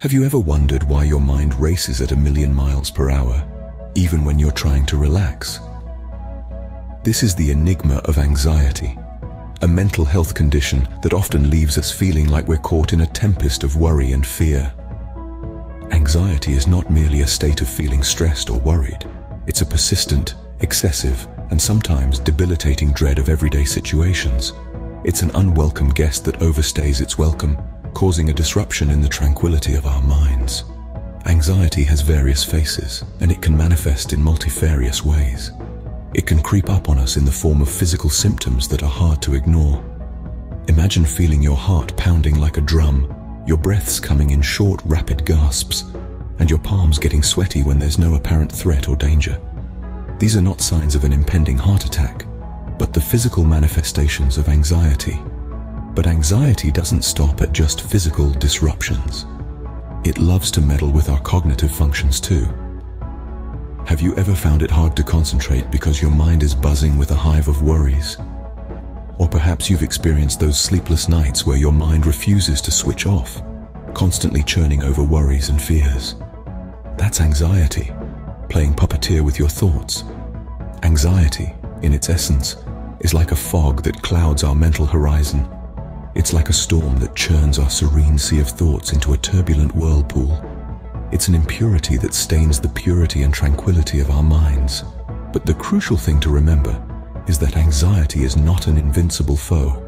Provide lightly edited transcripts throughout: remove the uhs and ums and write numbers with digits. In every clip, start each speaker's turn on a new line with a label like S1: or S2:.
S1: Have you ever wondered why your mind races at 1,000,000 miles per hour, even when you're trying to relax? This is the enigma of anxiety, a mental health condition that often leaves us feeling like we're caught in a tempest of worry and fear. Anxiety is not merely a state of feeling stressed or worried. It's a persistent, excessive, and sometimes debilitating dread of everyday situations. It's an unwelcome guest that overstays its welcome, causing a disruption in the tranquility of our minds. Anxiety has various faces, and it can manifest in multifarious ways. It can creep up on us in the form of physical symptoms that are hard to ignore. Imagine feeling your heart pounding like a drum, your breaths coming in short, rapid gasps, and your palms getting sweaty when there's no apparent threat or danger. These are not signs of an impending heart attack, but the physical manifestations of anxiety. But anxiety doesn't stop at just physical disruptions. It loves to meddle with our cognitive functions too. Have you ever found it hard to concentrate because your mind is buzzing with a hive of worries? Or perhaps you've experienced those sleepless nights where your mind refuses to switch off, constantly churning over worries and fears. That's anxiety, playing puppeteer with your thoughts. Anxiety, in its essence, is like a fog that clouds our mental horizon. It's like a storm that churns our serene sea of thoughts into a turbulent whirlpool. It's an impurity that stains the purity and tranquility of our minds. But the crucial thing to remember is that anxiety is not an invincible foe.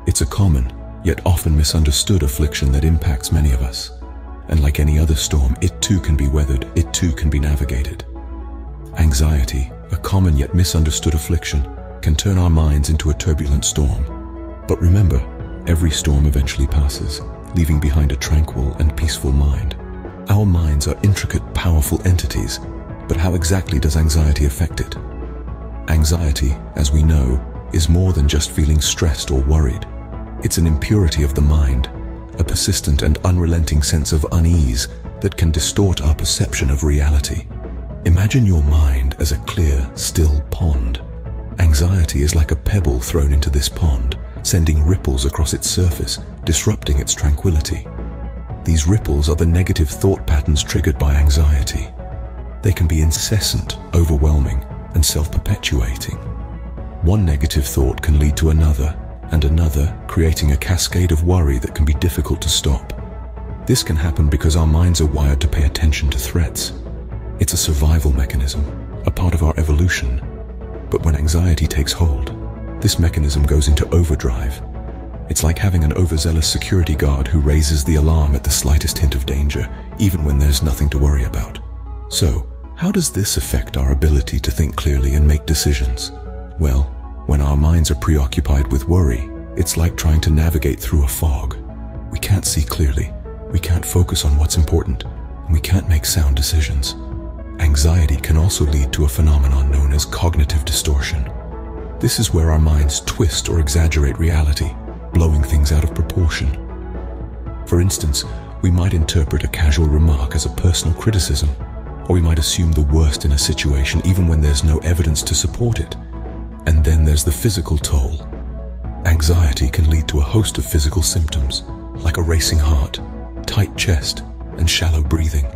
S1: It's a common, yet often misunderstood affliction that impacts many of us. And like any other storm, it too can be weathered, it too can be navigated. Anxiety, a common yet misunderstood affliction, can turn our minds into a turbulent storm. But remember, every storm eventually passes, leaving behind a tranquil and peaceful mind. Our minds are intricate, powerful entities, but how exactly does anxiety affect it? Anxiety, as we know, is more than just feeling stressed or worried. It's an impurity of the mind, a persistent and unrelenting sense of unease that can distort our perception of reality. Imagine your mind as a clear, still pond. Anxiety is like a pebble thrown into this pond, sending ripples across its surface, disrupting its tranquility. These ripples are the negative thought patterns triggered by anxiety. They can be incessant, overwhelming, and self-perpetuating. One negative thought can lead to another, and another, creating a cascade of worry that can be difficult to stop. This can happen because our minds are wired to pay attention to threats. It's a survival mechanism, a part of our evolution. But when anxiety takes hold, this mechanism goes into overdrive. It's like having an overzealous security guard who raises the alarm at the slightest hint of danger, even when there's nothing to worry about. So, how does this affect our ability to think clearly and make decisions? Well, when our minds are preoccupied with worry, it's like trying to navigate through a fog. We can't see clearly, we can't focus on what's important, and we can't make sound decisions. Anxiety can also lead to a phenomenon known as cognitive distortion. This is where our minds twist or exaggerate reality, blowing things out of proportion. For instance, we might interpret a casual remark as a personal criticism, or we might assume the worst in a situation even when there's no evidence to support it. And then there's the physical toll. Anxiety can lead to a host of physical symptoms, like a racing heart, tight chest, and shallow breathing.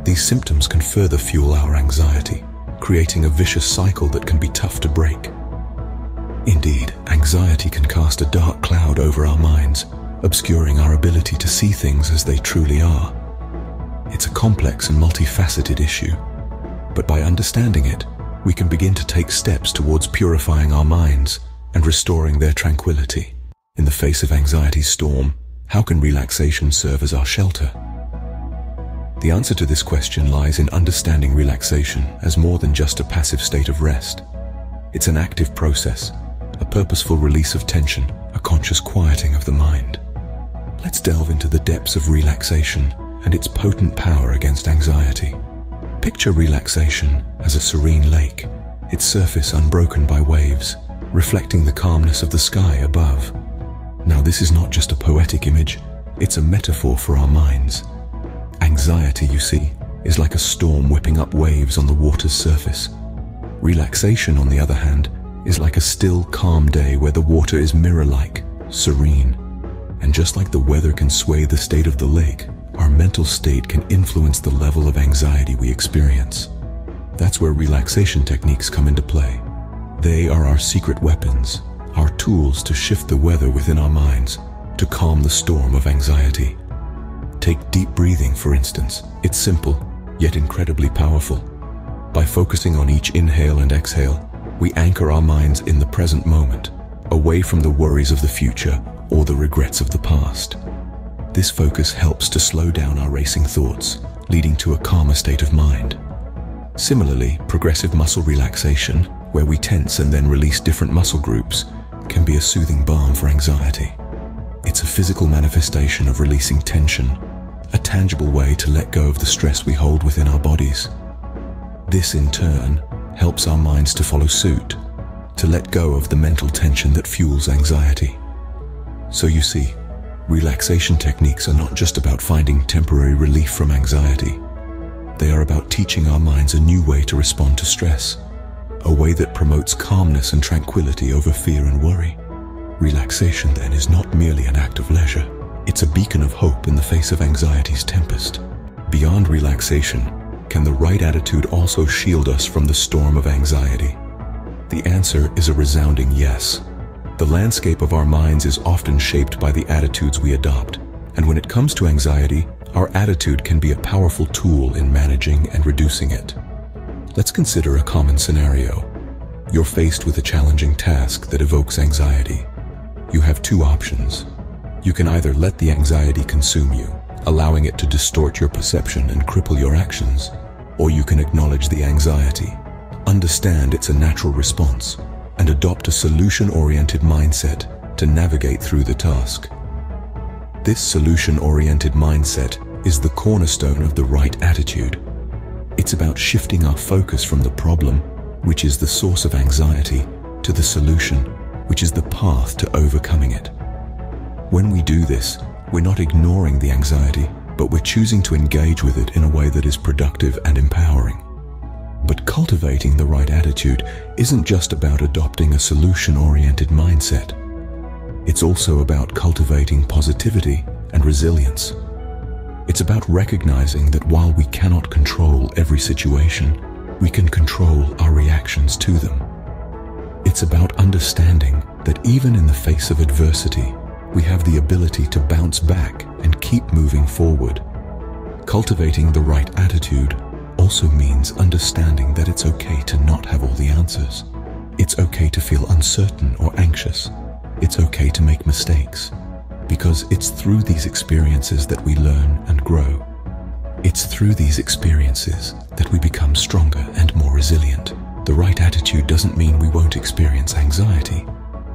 S1: These symptoms can further fuel our anxiety, creating a vicious cycle that can be tough to break. Indeed, anxiety can cast a dark cloud over our minds, obscuring our ability to see things as they truly are. It's a complex and multifaceted issue, but by understanding it, we can begin to take steps towards purifying our minds and restoring their tranquility. In the face of anxiety's storm, how can relaxation serve as our shelter? The answer to this question lies in understanding relaxation as more than just a passive state of rest. It's an active process, a purposeful release of tension, a conscious quieting of the mind. Let's delve into the depths of relaxation and its potent power against anxiety. Picture relaxation as a serene lake, its surface unbroken by waves, reflecting the calmness of the sky above. Now, this is not just a poetic image, it's a metaphor for our minds. Anxiety, you see, is like a storm whipping up waves on the water's surface. Relaxation, on the other hand, is like a still, calm day where the water is mirror-like, serene. And just like the weather can sway the state of the lake, our mental state can influence the level of anxiety we experience. That's where relaxation techniques come into play. They are our secret weapons, our tools to shift the weather within our minds, to calm the storm of anxiety. Take deep breathing, for instance. It's simple, yet incredibly powerful. By focusing on each inhale and exhale, we anchor our minds in the present moment, away from the worries of the future or the regrets of the past. This focus helps to slow down our racing thoughts, leading to a calmer state of mind. Similarly, progressive muscle relaxation, where we tense and then release different muscle groups, can be a soothing balm for anxiety. It's a physical manifestation of releasing tension, a tangible way to let go of the stress we hold within our bodies. This, in turn, helps our minds to follow suit, to let go of the mental tension that fuels anxiety. So you see, relaxation techniques are not just about finding temporary relief from anxiety. They are about teaching our minds a new way to respond to stress, a way that promotes calmness and tranquility over fear and worry. Relaxation, then, is not merely an act of leisure. It's a beacon of hope in the face of anxiety's tempest. Beyond relaxation, can the right attitude also shield us from the storm of anxiety? The answer is a resounding yes. The landscape of our minds is often shaped by the attitudes we adopt, and when it comes to anxiety, our attitude can be a powerful tool in managing and reducing it. Let's consider a common scenario. You're faced with a challenging task that evokes anxiety. You have two options. You can either let the anxiety consume you, allowing it to distort your perception and cripple your actions, or you can acknowledge the anxiety, understand it's a natural response, and adopt a solution-oriented mindset to navigate through the task. This solution-oriented mindset is the cornerstone of the right attitude. It's about shifting our focus from the problem, which is the source of anxiety, to the solution, which is the path to overcoming it. When we do this, we're not ignoring the anxiety, but we're choosing to engage with it in a way that is productive and empowering. But cultivating the right attitude isn't just about adopting a solution-oriented mindset. It's also about cultivating positivity and resilience. It's about recognizing that while we cannot control every situation, we can control our reactions to them. It's about understanding that even in the face of adversity, we have the ability to bounce back and keep moving forward. Cultivating the right attitude also means understanding that it's okay to not have all the answers. It's okay to feel uncertain or anxious. It's okay to make mistakes, because it's through these experiences that we learn and grow. It's through these experiences that we become stronger and more resilient. The right attitude doesn't mean we won't experience anxiety,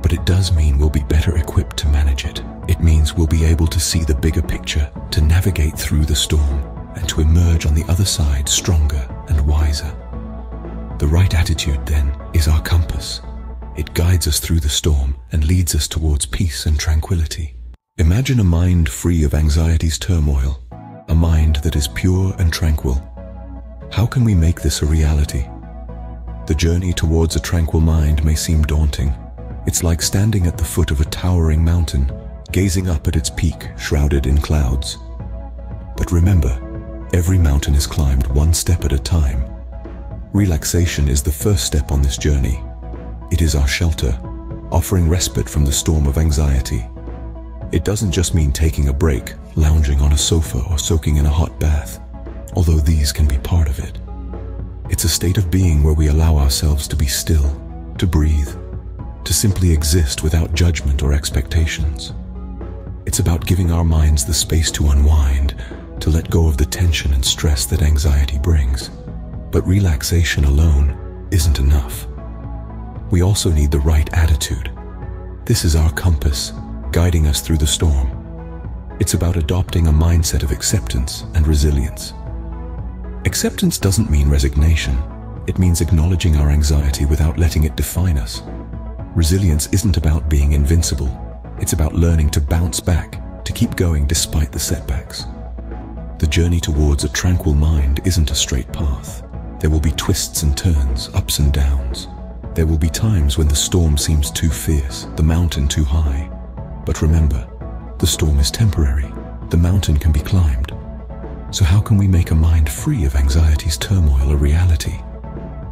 S1: but it does mean we'll be better equipped to manage it. It means we'll be able to see the bigger picture, to navigate through the storm, and to emerge on the other side stronger and wiser. The right attitude, then, is our compass. It guides us through the storm and leads us towards peace and tranquility. Imagine a mind free of anxiety's turmoil, a mind that is pure and tranquil. How can we make this a reality? The journey towards a tranquil mind may seem daunting. It's like standing at the foot of a towering mountain, gazing up at its peak shrouded in clouds. But remember, every mountain is climbed one step at a time. Relaxation is the first step on this journey. It is our shelter, offering respite from the storm of anxiety. It doesn't just mean taking a break, lounging on a sofa, or soaking in a hot bath, although these can be part of it. It's a state of being where we allow ourselves to be still, to breathe, to simply exist without judgment or expectations. It's about giving our minds the space to unwind, to let go of the tension and stress that anxiety brings. But relaxation alone isn't enough. We also need the right attitude. This is our compass, guiding us through the storm. It's about adopting a mindset of acceptance and resilience. Acceptance doesn't mean resignation. It means acknowledging our anxiety without letting it define us. Resilience isn't about being invincible. It's about learning to bounce back, to keep going despite the setbacks. The journey towards a tranquil mind isn't a straight path. There will be twists and turns, ups and downs. There will be times when the storm seems too fierce, the mountain too high. But remember, the storm is temporary. The mountain can be climbed, So how can we make a mind free of anxiety's turmoil a reality?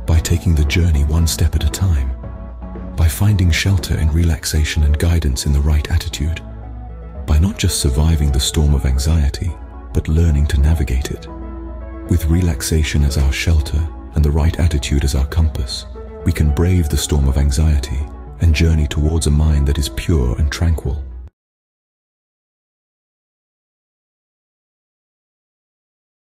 S1: By taking the journey one step at a time. By finding shelter in relaxation and guidance in the right attitude. By not just surviving the storm of anxiety, but learning to navigate it. With relaxation as our shelter and the right attitude as our compass, we can brave the storm of anxiety and journey towards a mind that is pure and tranquil.